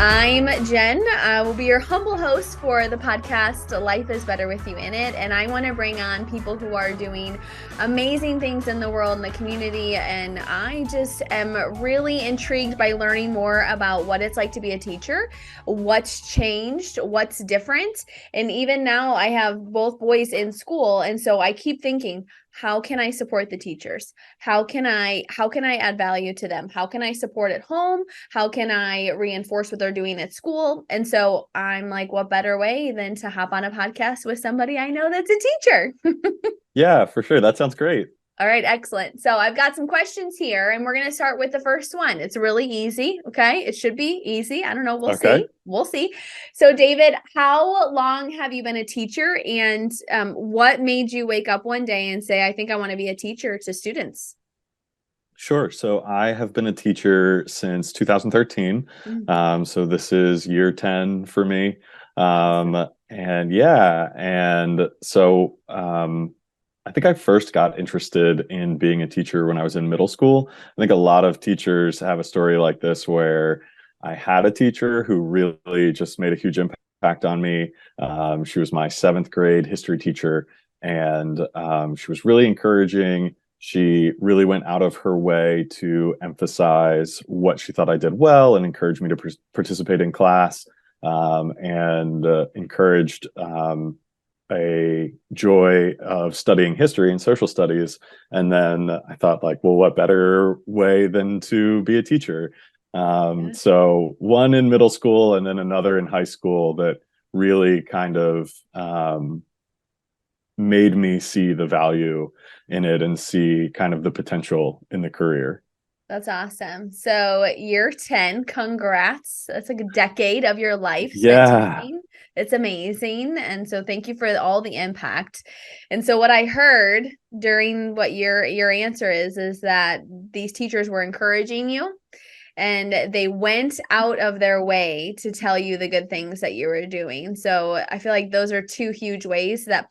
I'm Jen. I will be your humble host for the podcast Life is Better with You in It. And I want to bring on people who are doing amazing things in the world and the community. And I just am really intrigued by learning more about what it's like to be a teacher, what's changed, what's different. And even now I have both boys in school. And so I keep thinking, how can I support the teachers? How can I add value to them? How can I support at home? How can I reinforce what they're doing at school? And so I'm like, what better way than to hop on a podcast with somebody I know that's a teacher? Yeah, for sure. That sounds great. All right, excellent. So I've got some questions here, and we're going to start with the first one. It's really easy. Okay. It should be easy. I don't know. We'll Okay. see. We'll see. So, David, how long have you been a teacher, and what made you wake up one day and say, I think I want to be a teacher to students? Sure. So I have been a teacher since 2013. Mm. So this is year 10 for me. And yeah, and so I think I first got interested in being a teacher when I was in middle school. I think a lot of teachers have a story like this where I had a teacher who really just made a huge impact on me. She was my seventh grade history teacher, and she was really encouraging. She really went out of her way to emphasize what she thought I did well and encouraged me to participate in class, and encouraged a joy of studying history and social studies. And then I thought, like, well, what better way than to be a teacher? Yeah. So one in middle school and then another in high school that really kind of made me see the value in it and see kind of the potential in the career. That's awesome. So, year 10, congrats. That's like a decade of your life spent Yeah. teaching. It's amazing. And so, thank you for all the impact. And so, what I heard during what your answer is that these teachers were encouraging you and they went out of their way to tell you the good things that you were doing. So I feel like those are two huge ways that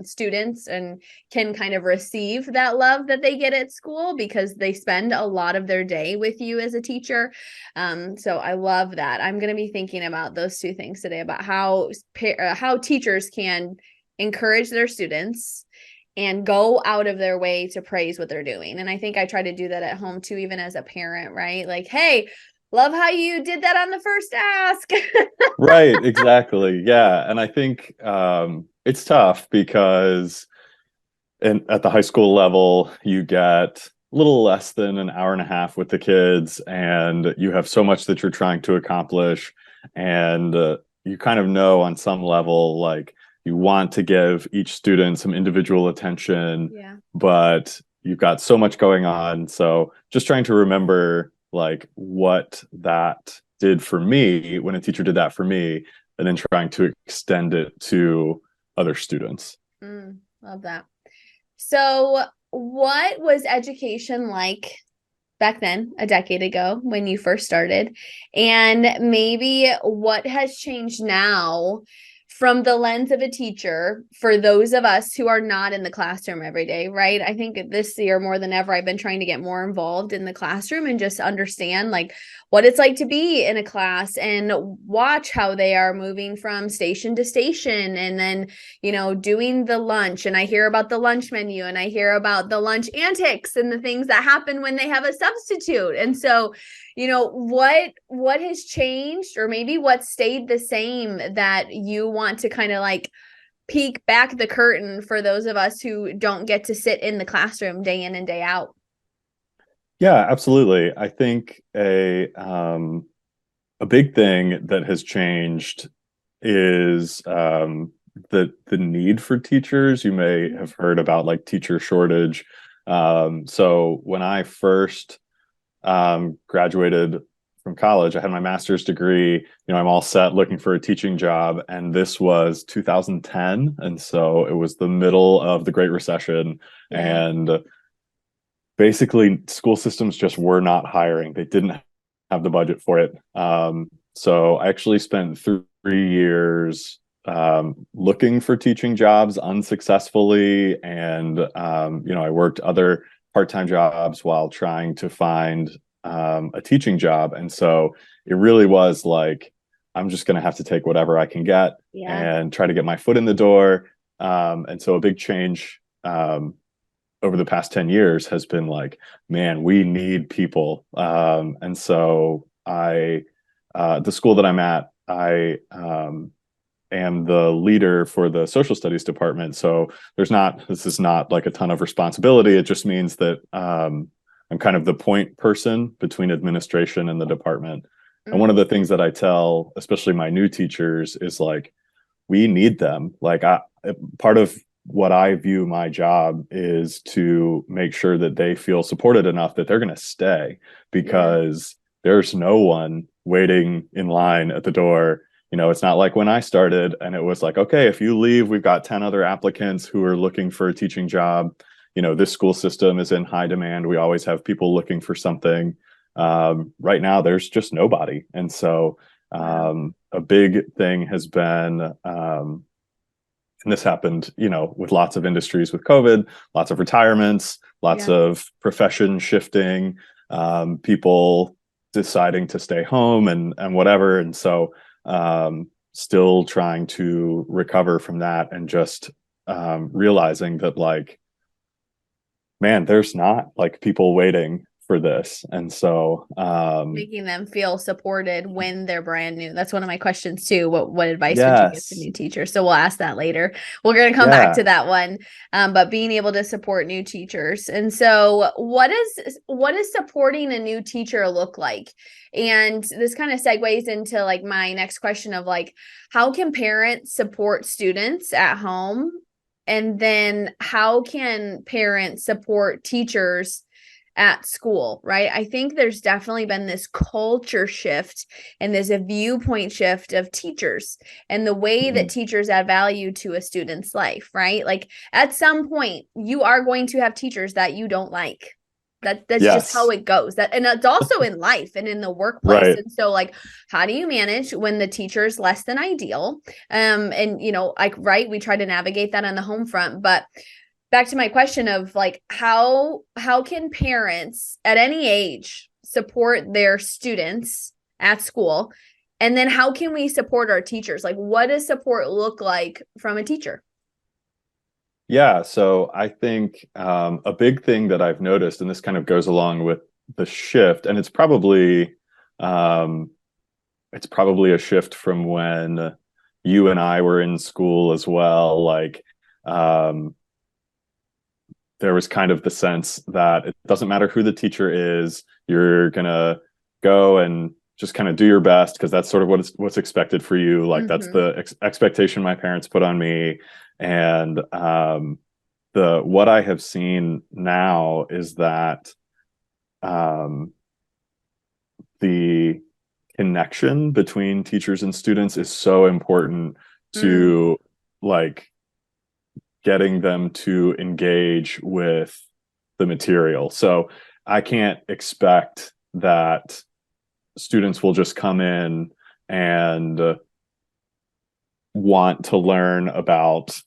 students and can kind of receive that love that they get at school because they spend a lot of their day with you as a teacher. So I love that. I'm going to be thinking about those two things today about how teachers can encourage their students and go out of their way to praise what they're doing. And I think I try to do that at home too, even as a parent, right? Like, hey, love how you did that on the first ask. Right, exactly. Yeah. And I think it's tough because at the high school level, you get a little less than an hour and a half with the kids, and you have so much that you're trying to accomplish. And you kind of know on some level, like, you want to give each student some individual attention, Yeah. but you've got so much going on. So just trying to remember, like, what that did for me when a teacher did that for me, and then trying to extend it to other students. Love that. So, what was education like back then, a decade ago, when you first started? And maybe what has changed now from the lens of a teacher for those of us who are not in the classroom every day, right? I think this year more than ever, I've been trying to get more involved in the classroom and just understand like what it's like to be in a class and watch how they are moving from station to station and then, doing the lunch. And I hear about the lunch menu and I hear about the lunch antics and the things that happen when they have a substitute. And so, what has changed or maybe what stayed the same that you want to kind of like peek back the curtain for those of us who don't get to sit in the classroom day in and day out? Yeah, absolutely. I think a big thing that has changed is the need for teachers. You may have heard about, like, teacher shortage. So when I first graduated from college, I had my master's degree. I'm all set looking for a teaching job, and this was 2010, and so it was the middle of the Great Recession, Yeah. and basically school systems just were not hiring. They didn't have the budget for it. So I actually spent 3 years looking for teaching jobs unsuccessfully, and I worked other part-time jobs while trying to find a teaching job. And so it really was like I'm just going to have to take whatever I can get Yeah. and try to get my foot in the door. And so a big change over the past 10 years has been like, man, we need people. And so the school that I'm at, I am the leader for the social studies department. So this is not like a ton of responsibility. It just means that I'm kind of the point person between administration and the department. And one of Mhm. the things that I tell, especially my new teachers, is like, we need them. Part of what I view my job is to make sure that they feel supported enough that they're going to stay, Yeah. because there's no one waiting in line at the door. It's not like when I started and it was like, okay, if you leave, we've got 10 other applicants who are looking for a teaching job. This school system is in high demand. We always have people looking for something. Right now, there's just nobody. And so Wow. a big thing has been, and this happened, with lots of industries with COVID, lots of retirements, lots Yeah. of profession shifting, people deciding to stay home and whatever. And so still trying to recover from that, and just realizing that, like, man, there's not like people waiting for this. And so Making them feel supported when they're brand new. That's one of my questions too. What advice would you give to yes, new teachers? So we'll ask that later. We're going to come back yeah, to that one. But being able to support new teachers. And so what does supporting a new teacher look like? And this kind of segues into like my next question of like, how can parents support students at home? And then how can parents support teachers at school, right? I think there's definitely been this culture shift and there's a viewpoint shift of teachers and the way that mhm, teachers add value to a student's life, right? Like at some point, you are going to have teachers that you don't like. That's just how yes, it goes. That and it's also in life and in the workplace. right, And so like how do you manage when the teacher's less than ideal? And like right, we try to navigate that on the home front, but back to my question of like how can parents at any age support their students at school, and then how can we support our teachers? Like what does support look like from a teacher? yeah. So I think a big thing that I've noticed, and this kind of goes along with the shift, and um, it's probably a shift from when you and I were in school as well. Like, um, there was kind of the sense that it doesn't matter who the teacher is, you're gonna go and just kind of do your best, because that's sort of what's expected for you. Like, that's Mm-hmm. the expectation my parents put on me. And the what I have seen now is that um, the connection between teachers and students is so important Mm, to, like, getting them to engage with the material. So I can't expect that students will just come in and want to learn about,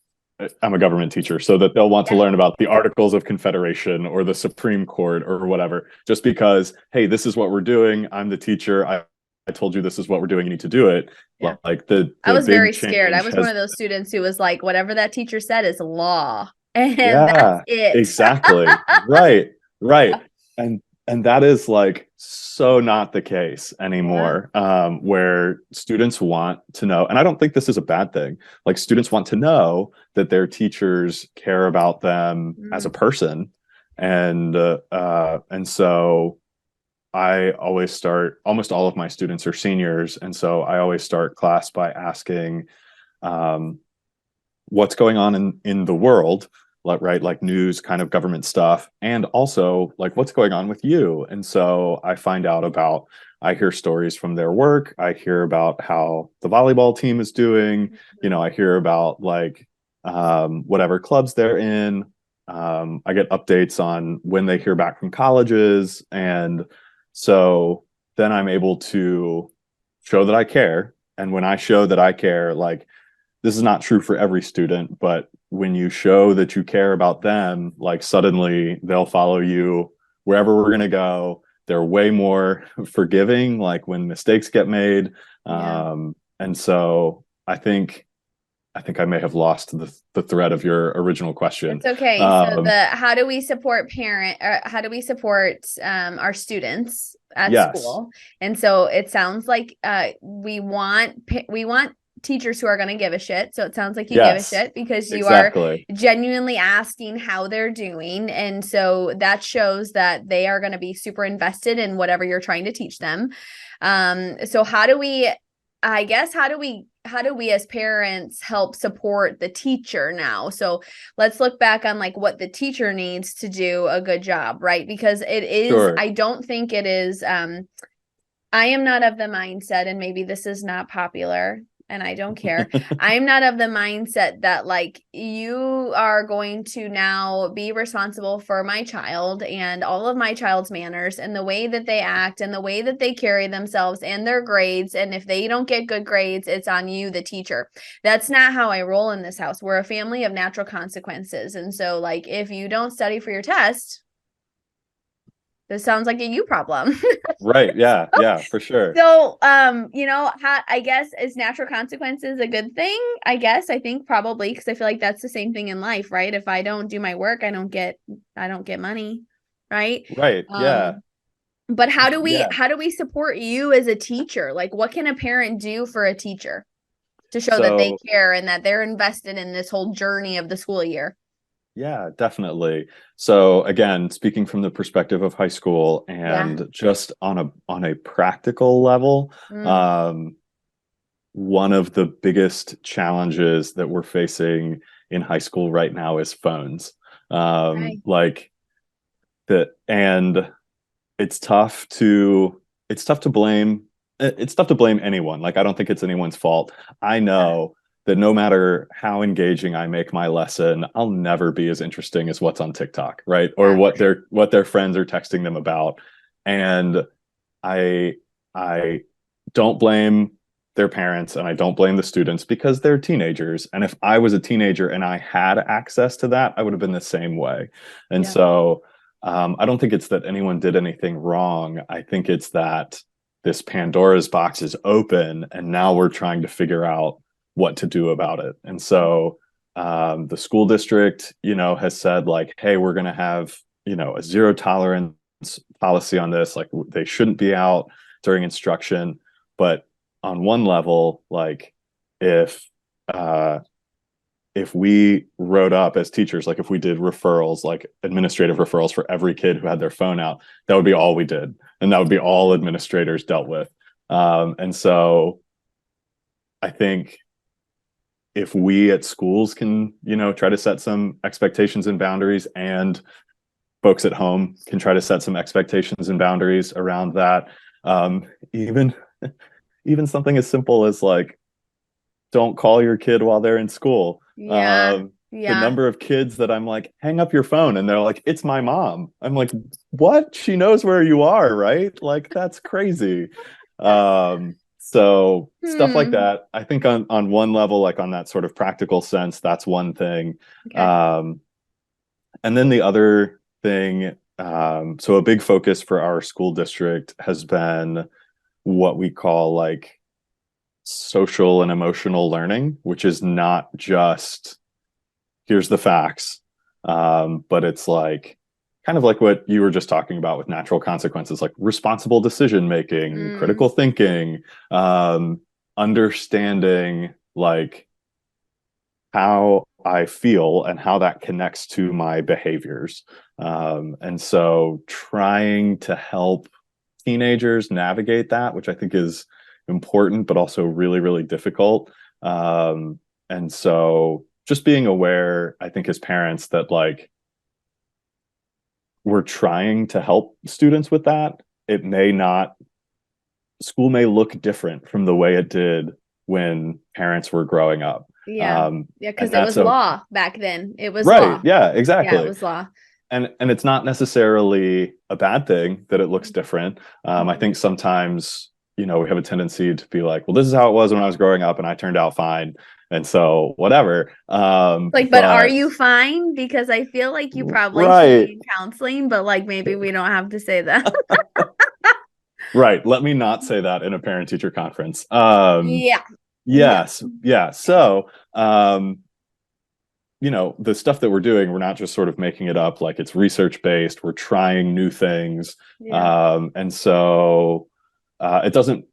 I'm a government teacher, so that they'll want to yeah. learn about the Articles of Confederation or the Supreme Court or whatever, just because, hey, this is what we're doing. I'm the teacher. I told you this is what we're doing. You need to do it. Yeah. Like I the was big very scared. I change was one has, of those students who was like, whatever that teacher said is law. And that's yeah, it. exactly. Right. Right. And that is like so not the case Yeah. anymore. Where students want to know, and I don't think this is a bad thing. Like, students want to know that their teachers care about them as a Mm, person. And so I always start, almost all of my students are seniors, and so I always start class by asking, um, what's going on in the world, like, right, like news, kind of government stuff, and also like what's going on with you. And so I hear stories from their work, I hear about how the volleyball team is doing, I hear about, like, whatever clubs they're in. I get updates on when they hear back from colleges. And so then I'm able to show that I care. And when I show that I care, like, this is not true for every student, but when you show that you care about them, like, suddenly they'll follow you wherever we're going to go. They're way more forgiving, like when mistakes get made. Yeah. And so I think I may have lost the thread of your original question. It's okay. So Um, the how do we support how do we support our students at yes, school? And so it sounds like we want teachers who are going to give a shit. So it sounds like you give a yes, shit because you are exactly. genuinely asking how they're doing. And so that shows that they are going to be super invested in whatever you're trying to teach them. So how do we I guess how do we as parents help support the teacher now? So let's look back on like what the teacher needs to do a good job, right? Because it is, Sure. I don't think it is, I am not of the mindset, and maybe this is not popular, and I don't care. I'm not of the mindset that like you are going to now be responsible for my child and all of my child's manners and the way that they act and the way that they carry themselves and their grades. And if they don't get good grades, it's on you, the teacher. That's not how I roll in this house. We're a family of natural consequences. And so, like, if you don't study for your test, this sounds like a you problem. Right. Yeah. Yeah, for sure. So, how I guess is natural consequences a good thing? I guess I think probably because I feel like that's the same thing in life, right? If I don't do my work, I don't get money, right? Right. Yeah. Um, but Yeah. how do we support you as a teacher? Like, what can a parent do for a teacher to show that they So, care and that they're invested in this whole journey of the school year? yeah, definitely. So again, speaking from the perspective of high school Yeah. and just on a practical level, Mm, um, one of the biggest challenges that we're facing in high school right now is phones. right. Like that, and it's tough to it's tough to blame it's tough to blame anyone. Like I don't think it's anyone's fault. I Yeah. know that no matter how engaging I make my lesson, I'll never be as interesting as what's on TikTok, right? Or Yeah. what their friends are texting them about. And I I don't blame their parents and I don't blame the students because they're teenagers. And if I was a teenager and I had access to that, I would have been the same way. And Yeah. so I don't think it's that anyone did anything wrong. I think it's that this Pandora's box is open and now we're trying to figure out what to do about it. And so the school district, has said like, hey, we're going to have, a zero tolerance policy on this. Like they shouldn't be out during instruction. But on one level, like if uh, if we wrote up as teachers, like if we did referrals, like administrative referrals for every kid who had their phone out, that would be all we did, and that would be all administrators dealt with. And so I think if we at schools can, try to set some expectations and boundaries, and folks at home can try to set some expectations and boundaries around that. Even even something as simple as like, don't call your kid while they're in school. Yeah. The Yeah. number of kids that I'm like, hang up your phone, and they're like, it's my mom. I'm like, what? She knows where you are, right? Like that's crazy. So stuff like Hmm. that. I think on one level, like on that sort of practical sense, that's one thing. Okay. Um, and then the other thing, so a big focus for our school district has been what we call like social and emotional learning, which is not just here's the facts, but it's like kind of like what you were just talking about with natural consequences, like responsible decision making, Mm, critical thinking, understanding like how I feel and how that connects to my behaviors. And so trying to help teenagers navigate that, which I think is important, but also really, really difficult. And so just being aware, I think, as parents that like we're trying to help students with that. It may not, school may look different from the way it did when parents were growing up. yeah. Yeah, And because it that's was a law back then. It was right. law. Yeah, Yeah, it exactly. was law. And it's not necessarily a bad thing that it looks different. I Mhm. think sometimes, we have a tendency to be like, well, this is how it was when I was growing up and I turned out fine. And so whatever. Like, but are But you fine? Because I feel like you probably should be right. in counseling, but like maybe we don't have to say that. Right. Let me not say that in a parent teacher conference. Yeah. No. Yes. Yeah. So, the stuff that we're doing, we're not just sort of making it up. Like, it's research based. We're trying new things. Yeah. And so it doesn't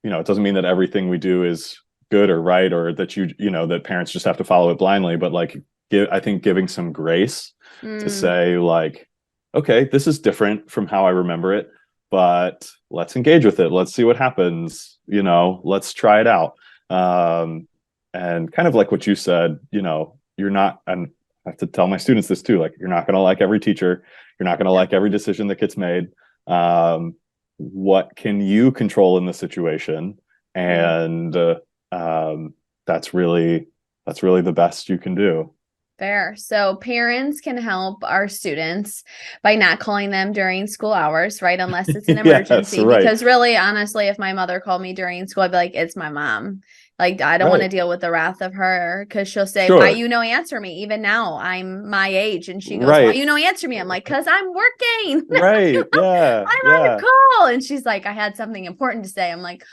mean that everything we do is good or right, or that that parents just have to follow it blindly. But like, I think giving some grace to Mm, say, like, okay, this is different from how I remember it, but let's engage with it. Let's see what happens. Let's try it out. And kind of like what you said, you're not, and I have to tell my students this too, like, you're not going to like every teacher. You're not going to yeah. like every decision that gets made. What can you control in the situation? Yeah. And um, that's really the best you can do. Fair. So parents can help our students by not calling them during school hours, right? Unless it's an Yes, emergency. right, Because really, honestly, if my mother called me during school, I'd be like, it's my mom. Like, I don't want to right, deal with the wrath of her because she'll say, why sure, you no answer me? Even now, I'm my age. And she goes, why right, you no answer me? I'm like, because I'm working. right, yeah, I'm on a yeah. call. And she's like, I had something important to say. I'm like,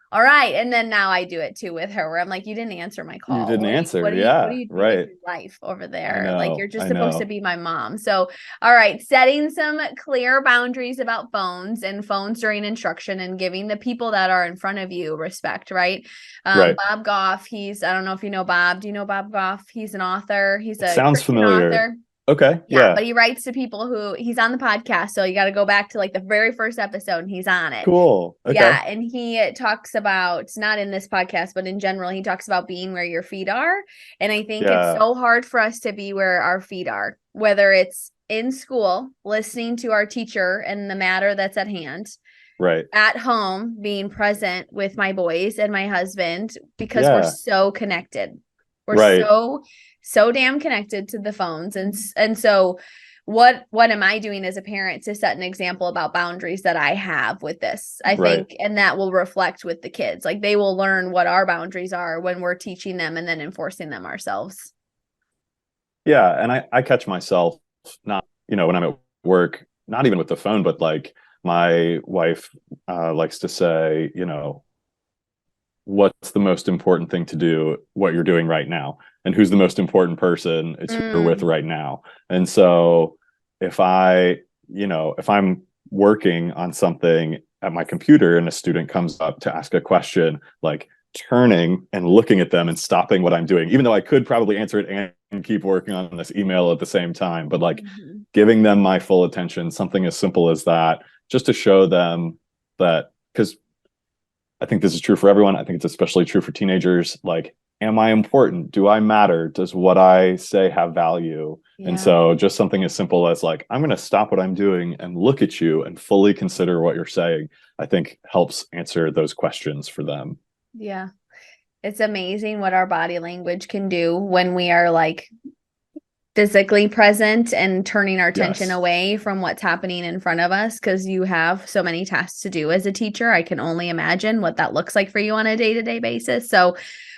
all right. And then now I do it too with her where I'm like, you didn't answer my You call. didn't What do you what answer, do you what do yeah, you do with right. your life over I there? Like you're know, just I supposed to know. be my mom. So all right, setting some clear boundaries about phones and phones during instruction and giving the people that are in front of you respect, right? Right. Bob Goff, I don't know if you know Bob. Do you know Bob Goff? He's an author, he's It a sounds Christian familiar. author. Okay, Yeah, yeah, but he writes to people who he's on the podcast. So you got to go back to like the very first episode and he's on it. cool. Okay, Yeah, and he talks about, not in this podcast, but in general, he talks about being where your feet are. And I think it's yeah, so hard for us to be where our feet are, whether it's in school, listening to our teacher and the matter that's at hand, right, at home, being present with my boys and my husband, because we're yeah, so connected. We're right, so damn connected to the phones. And so what am I doing as a parent to set an example about boundaries that I have with this? I right. think, and that will reflect with the kids. Like they will learn what our boundaries are when we're teaching them and then enforcing them ourselves. Yeah, and I catch myself not, when I'm at work, not even with the phone, but like my wife likes to say, what's the most important thing to do, what you're doing right now, and who's the most important person it's who you're with Mm, right now. And so if if I'm working on something at my computer and a student comes up to ask a question, like turning and looking at them and stopping what I'm doing, even though I could probably answer it and keep working on this email at the same time, but like mhm. giving them my full attention, something as simple as that, just to show them that, because I think this is true for everyone. I think it's especially true for teenagers. Like, am I important? Do I matter? Does what I say have value? And Yeah. so just something as simple as like, I'm going to stop what I'm doing and look at you and fully consider what you're saying, I think helps answer those questions for them. Yeah. It's amazing what our body language can do when we are like physically present and turning our attention Yes. away from what's happening in front of us because you have so many tasks to do as a teacher. I can only imagine what that looks like for you on a day-to-day basis. So,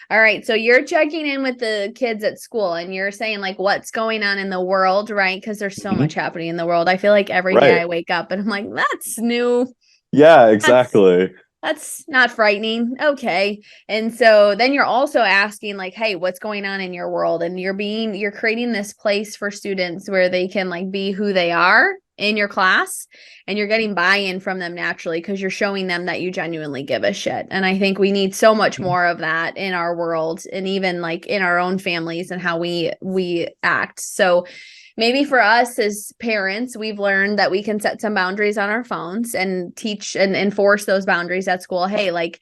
all right, so you're checking in with the kids at school and you're saying like what's going on in the world, right? Because there's so much Mhm. happening in the world. I feel like every day Right. I wake up and I'm like, that's new. Yeah, That's exactly. that's not frightening. Okay. And so then you're also asking like, hey, what's going on in your world? And you're creating this place for students where they can like be who they are in your class and you're getting buy-in from them naturally because you're showing them that you genuinely give a shit. And I think we need so much more of that in our world and even like in our own families and how we act. So maybe for us as parents, we've learned that we can set some boundaries on our phones and teach and enforce those boundaries at school. Hey, like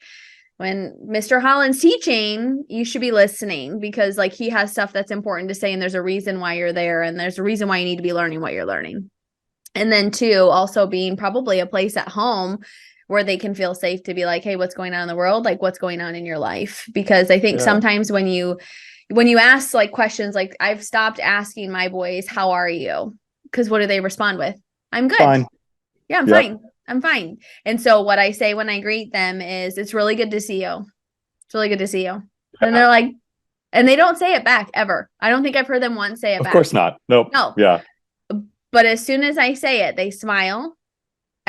when Mr. Holland's teaching, you should be listening because like he has stuff that's important to say and there's a reason why you're there and there's a reason why you need to be learning what you're learning. And then two, also being probably a place at home where they can feel safe to be like, hey, what's going on in the world? Like what's going on in your life? Because I think Yeah. sometimes when you ask like questions, like I've stopped asking my boys, how are you? Because what do they respond with? I'm good. Fine. Yeah, I'm Yep. fine. I'm fine. And so what I say when I greet them is, it's really good to see you. It's really good to see you. And Yeah. they're like, and they don't say it back ever. I don't think I've heard them once say it Of back. course not. Nope. No. Yeah. But as soon as I say it, they smile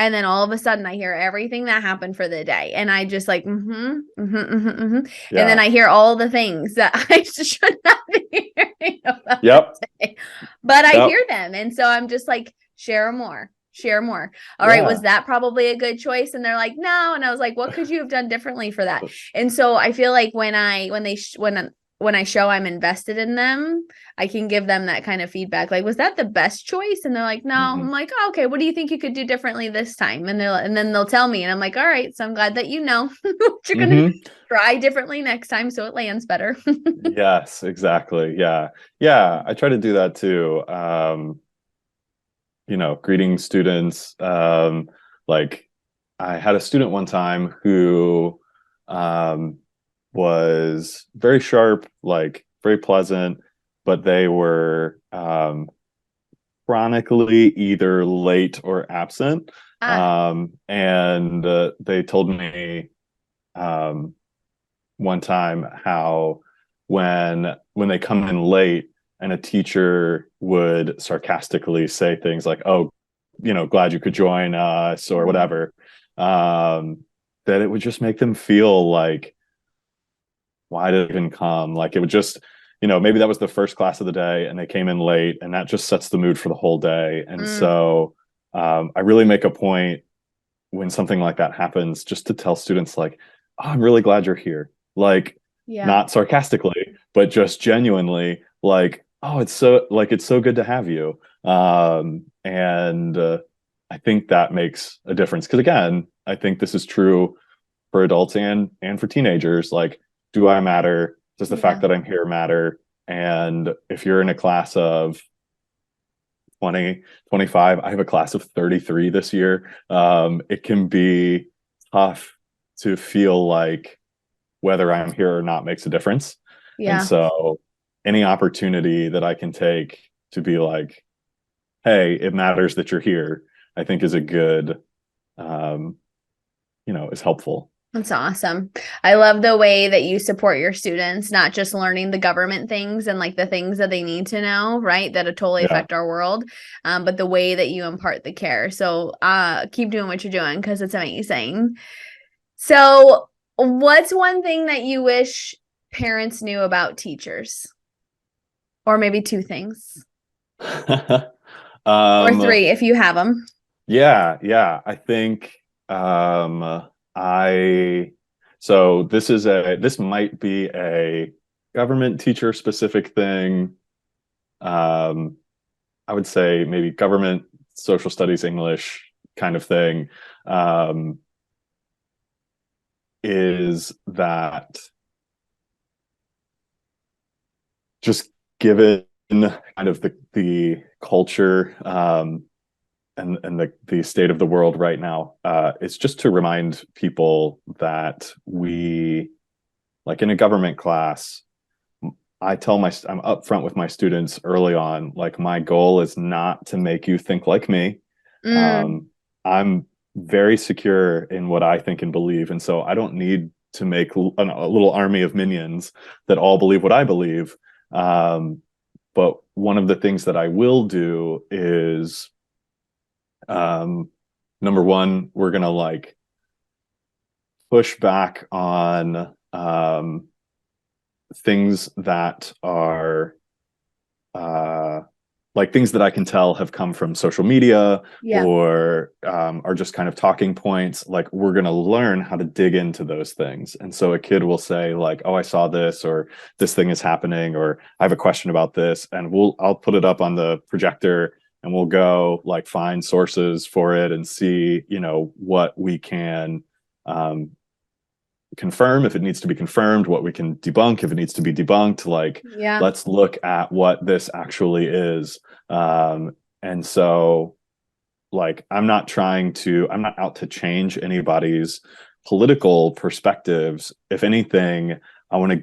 And then all of a sudden I hear everything that happened for the day. And I just like, And then Yeah. I hear all the things that I should not be hearing about the Yep. day. But I Yep. hear them. And so I'm just like, share more. Share more. All right, was Yeah. that probably a good choice? And they're like, no. And I was like, what could you have done differently for that? And so I feel like when I show I'm invested in them, I can give them that kind of feedback. Like, was that the best choice? And they're like, no. Hmm. I'm like, oh, okay, what do you think you could do differently this time? And then they'll tell me, and I'm like, all right, so I'm glad that you know what you're gonna Hmm. try differently next time so it lands better. Yes, exactly. Yeah. Yeah. I try to do that too. Greeting students. Like I had a student one time who um, was very sharp, like very pleasant, but they were chronically either late or absent. Ah, And they told me um, one time how when they come in late and a teacher would sarcastically say things like, "Oh, glad you could join us," or whatever, um, that it would just make them feel like, why did it even come? Like it would just, maybe that was the first class of the day and they came in late, and that just sets the mood for the whole day. And mm, so I really make a point when something like that happens just to tell students like, oh, I'm really glad you're here. Like yeah, not sarcastically, but just genuinely like, oh, it's so good to have you. And I think that makes a difference because again, I think this is true for adults and for teenagers. Like, do I matter? Does the fact yeah, that I'm here matter? And if you're in a class of 20, 25. I have a class of 33 this year. It can be tough to feel like whether I'm here or not makes a difference. And yeah. so any opportunity that I can take to be like, hey, it matters that you're here, I think is a good, um, is helpful. That's awesome. I love the way that you support your students, not just learning the government things and like the things that they need to know, right? That totally Yeah. affect our world, but the way that you impart the care. So keep doing what you're doing because it's amazing. So, what's one thing that you wish parents knew about teachers? Or maybe two things, or um, three if you have them. Yeah, yeah. I think I so this might be a government teacher specific thing. Um, I would say maybe government social studies English kind of thing. Um, is that just given kind of the culture and the state of the world right now, it's just to remind people that we, like in a government class, I'm upfront with my students early on. Like my goal is not to make you think like me. Mm, Um, I'm very secure in what I think and believe, and so I don't need to make a little army of minions that all believe what I believe. Um, but one of the things that I will do is number one, we're gonna like push back on things that are uh, like things that I can tell have come from social media yeah, or are just kind of talking points. Like we're gonna learn how to dig into those things. And so a kid will say like, "Oh, I saw this," or "This thing is happening," or "I have a question about this," and I'll put it up on the projector and we'll go like find sources for it and see, what we can um, confirm if it needs to be confirmed, what we can debunk if it needs to be debunked. Like, yeah, let's look at what this actually is. And so, like, I'm not out to change anybody's political perspectives. If anything, I want to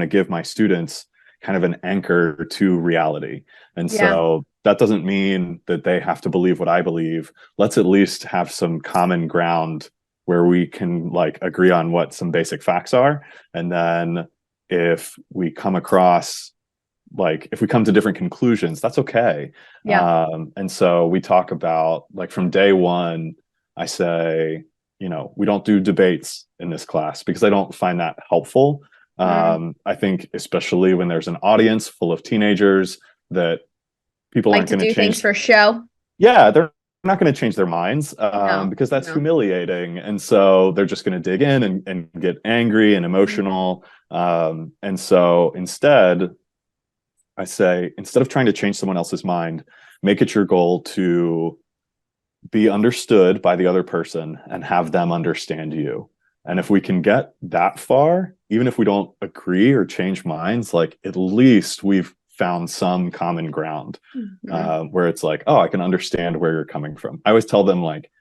give my students kind of an anchor to reality. And yeah, so that doesn't mean that they have to believe what I believe. Let's at least have some common ground where we can like agree on what some basic facts are. And then if we come across like if we come to different conclusions, that's okay. Yeah. And so we talk about, like, from day one, I say, we don't do debates in this class because I don't find that helpful. Mm. I think especially when there's an audience full of teenagers, that people Like aren't to going to do things change. for show. Yeah, they're not going to change their minds, No, because that's no. humiliating. And so they're just going to dig in and get angry and Mhm. emotional. And so instead, I say, instead of trying to change someone else's mind, make it your goal to be understood by the other person and have them understand you. And if we can get that far, even if we don't agree or change minds, like, at least we've found some common ground, Mhm. where it's like, oh, I can understand where you're coming from. I always tell them, like,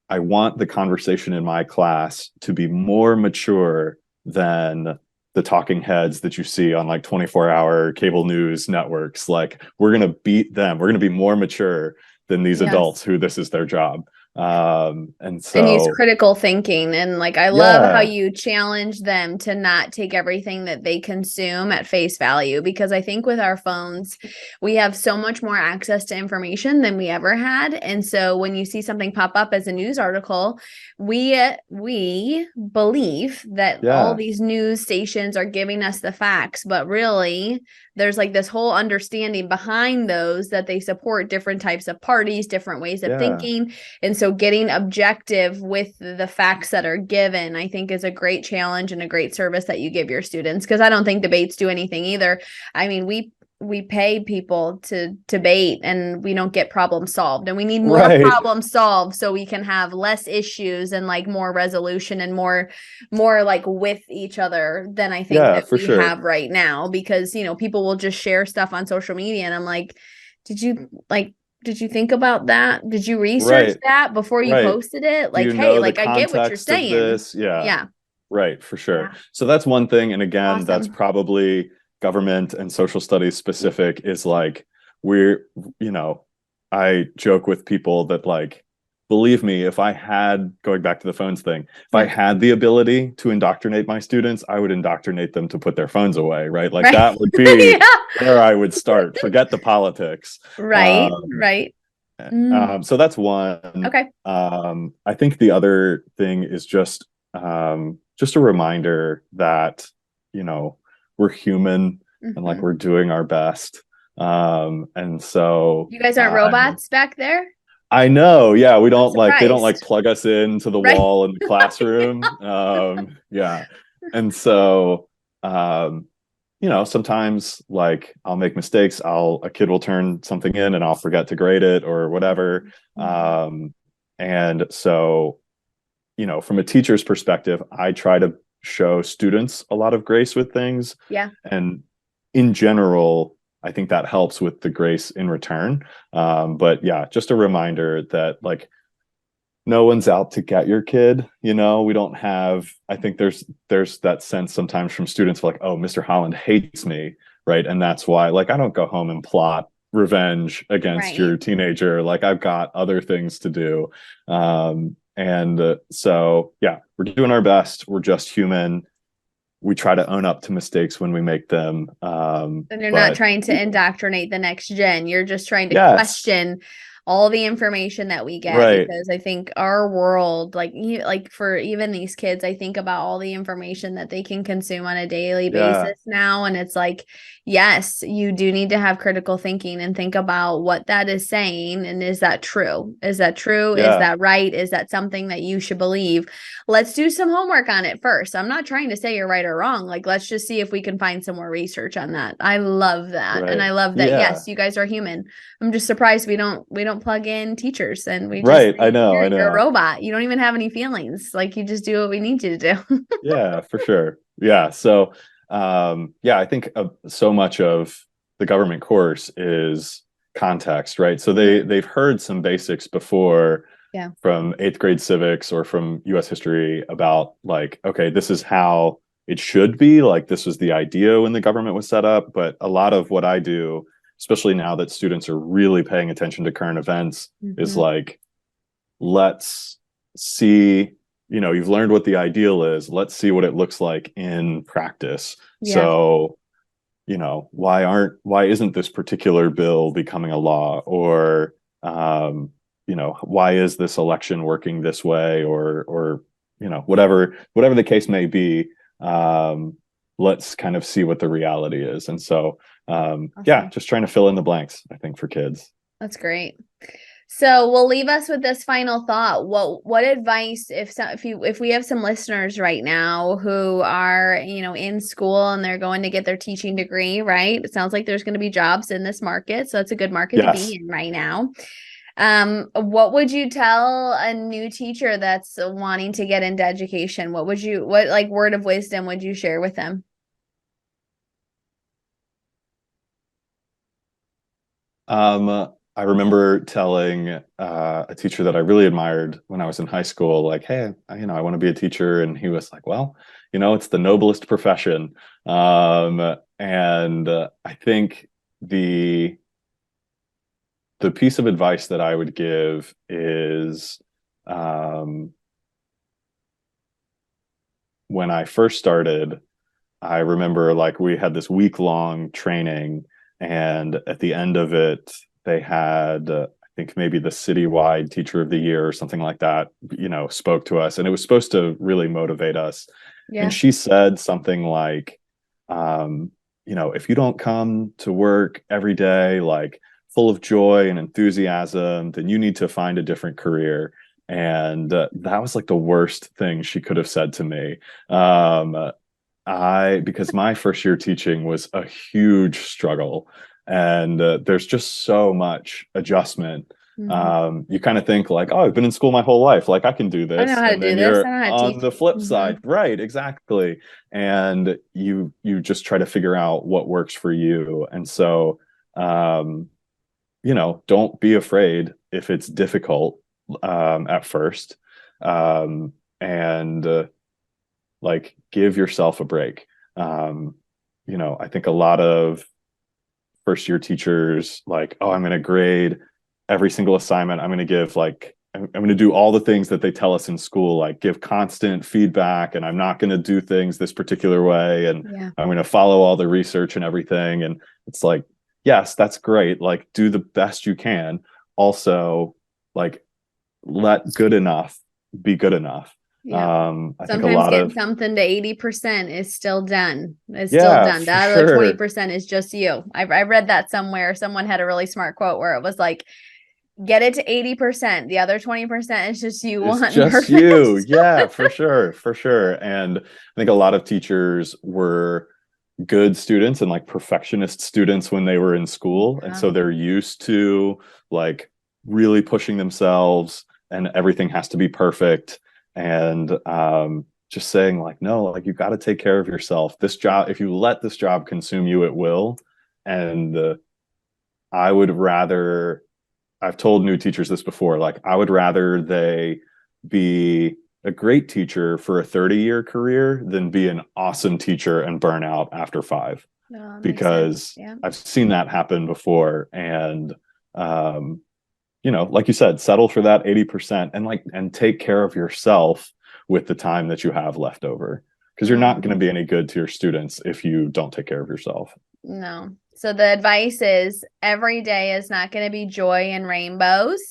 I want the conversation in my class to be more mature than the talking heads that you see on, like, 24-hour cable news networks. Like, we're going to beat them. We're going to be more mature than these Yes. adults who this is their job. And And use so, critical thinking. And like, I love how yeah, you challenge them to not take everything that they consume at face value. Because I think with our phones, we have so much more access to information than we ever had. And so when you see something pop up as a news article, we believe that all yeah, these news stations are giving us the facts, but really there's like this whole understanding behind those that they support different types of parties, different ways of yeah, thinking. And so getting objective with the facts that are given, I think, is a great challenge and a great service that you give your students, because I don't think debates do anything either. I mean, we pay people to debate and we don't get problems solved, and we need more right. problems solved so we can have less issues and like more resolution and more like with each other than I think Yeah, that for we sure. have right now. Because people will just share stuff on social media and I'm like, did you like did you think about that? Did you research Right, that before you right. posted it? Do Like, you hey, know the like I get what you're context of saying. this? Yeah. Yeah. Right, for sure. Yeah. So that's one thing. And again, that's Awesome. probably government and social studies specific, is like, we're, you know, I joke with people that, like, believe me, if I had, going back to the phones thing, if I Yeah. had the ability to indoctrinate my students, I would indoctrinate them to put their phones away, right? Like, Right. that would be Yeah. where I would start. Forget the politics. Right. Um, Right. Mm. so that's one. Okay. I think the other thing is just a reminder that, we're human, and, like, Hmm. we're doing our best. And so, You guys aren't robots back there? I know, yeah, I'm they don't, like, surprised. plug us into the Right. wall in the classroom. Yeah. And so, um, sometimes, like, I'll make mistakes. A kid will turn something in and I'll forget to grade it or whatever. Mhm. And so, from a teacher's perspective, I try to show students a lot of grace with things. Yeah. And in general, I think that helps with the grace in return. But yeah, just a reminder that, like, no one's out to get your kid. We don't have, I think there's that sense sometimes from students, like, oh, Mr. Holland hates me, right? And that's why, like, I don't go home and plot revenge against Right. your teenager. Like, I've got other things to do. And so yeah, we're doing our best. We're just human. We try to own up to mistakes when we make them. And you're not But trying to indoctrinate the next gen. You're just trying to yes, question all the information that we get, right. because I think our world, like for even these kids, I think about all the information that they can consume on a daily Yeah, basis now. And it's like, yes, you do need to have critical thinking and think about what that is saying. And is that true? Is that true? Is yeah, that right? Is that something that you should believe? Let's do some homework on it first. I'm not trying to say you're right or wrong. Like, let's just see if we can find some more research on that. I love that. And right. I love that, Yeah, yes, you guys are human. I'm just surprised we don't plug in teachers and we just right. I say, know, here, I you're a know. robot. You don't even have any feelings. Like, you just do what we need you to do. Yeah, for sure. Yeah. So, yeah, I think so much of the government course is context, right? So Mhm. they've heard some basics before Yeah. from eighth grade civics or from U.S. history about, like, okay, this is how it should be. Like, this was the idea when the government was set up. But a lot of what I do, especially now that students are really paying attention to current events, is Hmm. like, let's see, you've learned what the ideal is. Let's see what it looks like in practice. Yeah. So, why isn't this particular bill becoming a law? Or, why is this election working this way? Or, whatever the case may be, let's kind of see what the reality is. And so, yeah, Awesome. just trying to fill in the blanks, I think, for kids. That's great. So we'll leave us with this final thought. What advice if we have some listeners right now who are, in school and they're going to get their teaching degree, right? It sounds like there's going to be jobs in this market, so it's a good market to Yes. be in right now. What would you tell a new teacher that's wanting to get into education? What like word of wisdom would you share with them? I remember telling a teacher that I really admired when I was in high school, like, hey, I want to be a teacher. And he was like, well, it's the noblest profession. And I think the piece of advice that I would give is when I first started, I remember like we had this week-long training, and at the end of it, they had I think maybe the citywide teacher of the year or something like that, spoke to us, and it was supposed to really motivate us. And Yeah. she said something like, if you don't come to work every day like full of joy and enthusiasm, then you need to find a different career. And that was like the worst thing she could have said to me. Because my first year teaching was a huge struggle, and there's just so much adjustment. Mhm. You kind of think like, oh, I've been in school my whole life, like I can do I know this. how to And do then this. I you're know how to on teach. the flip Hmm. side, right? Exactly. And you just try to figure out what works for you. And so, um, don't be afraid if it's difficult at first. And like give yourself a break. Um, I think a lot of first year teachers like, oh, I'm going to grade every single assignment. I'm going to give like, I'm going to do all the things that they tell us in school, like give constant feedback, and I'm not going to do things this particular way. And Yeah. I'm going to follow all the research and everything. And it's like, yes, that's great. Like do the best you can. Also, like let good enough be good enough. Yeah. I think a Sometimes lot getting of, something to 80% is still done. It's still yeah, done. The for other sure. 20% is just you. I read that somewhere. Someone had a really smart quote where it was like, get it to 80%. The other 20% is just you It's wanting just you. perfect. Yeah, for sure. For sure. And I think a lot of teachers were good students and like perfectionist students when they were in school. And Yeah. so they're used to like really pushing themselves, and everything has to be perfect. And just saying, like, no, like you got to take care of yourself. This job, if you let this job consume you, it will. And I would rather, I've told new teachers this before, like I would rather they be a great teacher for a 30-year career than be an awesome teacher and burn out after 5, No, that makes sense. because Yeah. I've seen that happen before. And like you said, settle for that 80%, and take care of yourself with the time that you have left over, because you're not going to be any good to your students if you don't take care of yourself. No. So the advice is every day is not going to be joy and rainbows.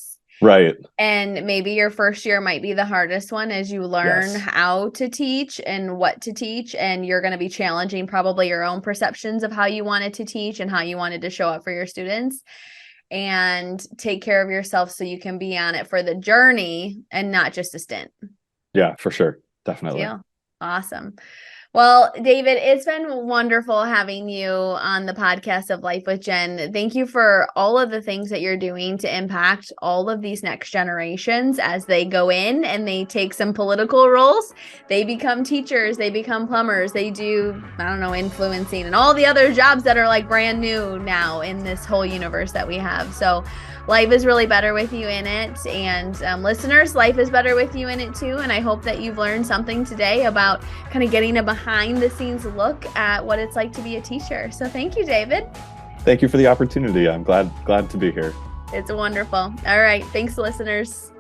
Right. And maybe your first year might be the hardest one as you learn Yes. how to teach and what to teach. And you're going to be challenging probably your own perceptions of how you wanted to teach and how you wanted to show up for your students. And take care of yourself so you can be on it for the journey and not just a stint. Yeah, for sure. Definitely. Deal. Awesome. Well, David, it's been wonderful having you on the podcast of Life with Jen. Thank you for all of the things that you're doing to impact all of these next generations as they go in and they take some political roles. They become teachers, they become plumbers, they do, I don't know, influencing and all the other jobs that are like brand new now in this whole universe that we have. So life is really better with you in it. And listeners, life is better with you in it too. And I hope that you've learned something today about kind of getting a behind the scenes look at what it's like to be a teacher. So thank you, David. Thank you for the opportunity. I'm glad to be here. It's wonderful. All right. Thanks, listeners.